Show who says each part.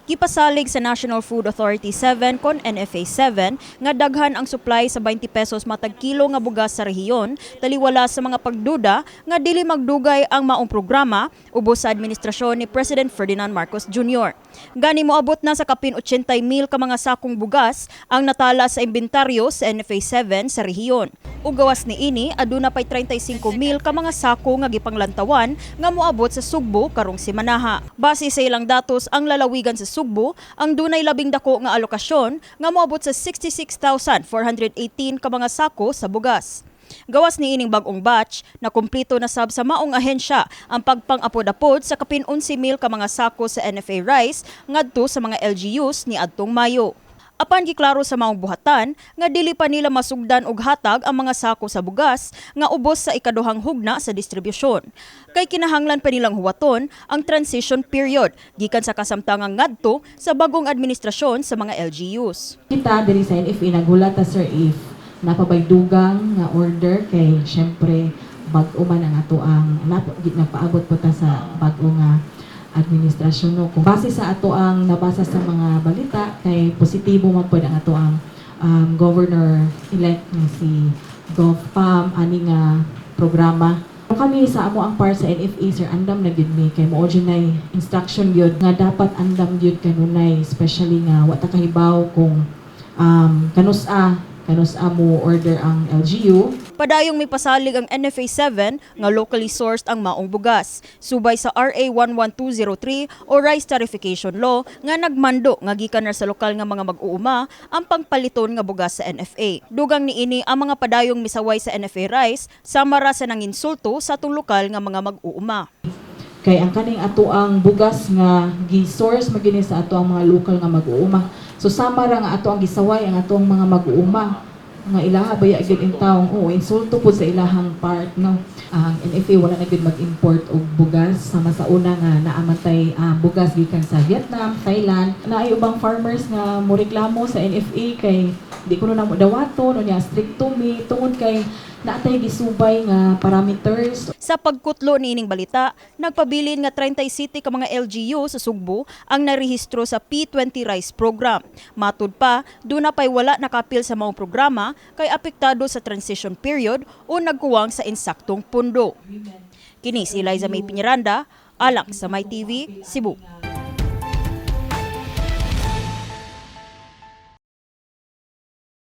Speaker 1: Gipasalig sa National Food Authority 7 kon NFA 7 nga daghan ang supply sa 20 pesos matag kilo nga bugas sa rehiyon, taliwala sa mga pagduda nga dili magdugay ang maong programa ubos sa administrasyon ni President Ferdinand Marcos Jr. Gani moabot na sa kapin 80,000 ka mga sakong bugas ang natala sa inventaryo sa NFA 7 sa rehiyon. Ug gawas niini aduna pay 35,000 ka mga sako nga gipanglantawan nga moabot sa Sugbo karong semanaha. Base sa ilang datos, ang lalawigan sa Sugbo ang dunay labing dako nga alokasyon nga moabot sa 66,418 ka mga sako sa bugas. Gawas ni ining bag-ong batch na kumpleto na sab sa maong ahensya ang pagpang-apod-apod sa kapin 11,000 ka mga sako sa NFA rice ngadto sa mga LGUs ni adtong Mayo. Apan giklaro sa maong buhatan nga dili pa nila masugdan og hatag ang mga sako sa bugas nga ubos sa ikaduhang hugna sa distribusyon. Kay kinahanglan pa nilang huwaton ang transition period gikan sa kasamtangang ngadto sa bagong administrasyon sa mga LGUs.
Speaker 2: Kita diri sa NFA nagulat ta sir if napabaydugang nga order kay syempre bag-o man ang ato ang nagpaabot po ta sa bag-o nga administrasyon no. Kung base sa ato ang nabasa sa mga balita kay positibo man pud ang ato ang governor-elect nga si Gov Pam ani nga programa. Kami sa amo ang par sa NFA sir andam na gyud mi kay mao nay instruction gyud nga dapat andam gyud kanunay especially nga wa ta kahibaw kung kanus-a mo order ang LGU.
Speaker 1: Padayong may pasalig ang NFA 7 nga locally sourced ang maong bugas. Subay sa RA 11203 o Rice Tarification Law nga nagmando nga gikan na sa lokal nga mga mag-uuma ang pangpaliton nga bugas sa NFA. Dugang niini ang mga padayong misaway sa NFA rice samara sa nanginsulto sa atong lokal nga mga mag-uuma.
Speaker 2: Kay ang kaning ato ang bugas nga gi-source magini sa ato ang mga local nga mag-uuma. So sama ra nga ato ang gisaway ang ato ang mga mag-uuma nga ilaha baya gid in taong insulto po sa ilahang part no. Ang NFA wala na gid mag-import og bugas sama sa una nga naamantay bugas gikan sa Vietnam, Thailand. Naay ubang farmers nga moreklamo sa NFA kay di ko na mo dawaton o niya stricto mi tungod kay naatay gisubay nga parameters.
Speaker 1: Sa pagkutlo niining balita, nagpabilin nga 37 ka mga LGU sa Sugbo ang narehistro sa P20 Rice Program. Matud pa, duna pay wala nakapil sa maong programa kay apektado sa transition period o nagkuwang sa insaktong pundo. Kini si Eliza May Piñaranda, alang sa My TV, Cebu.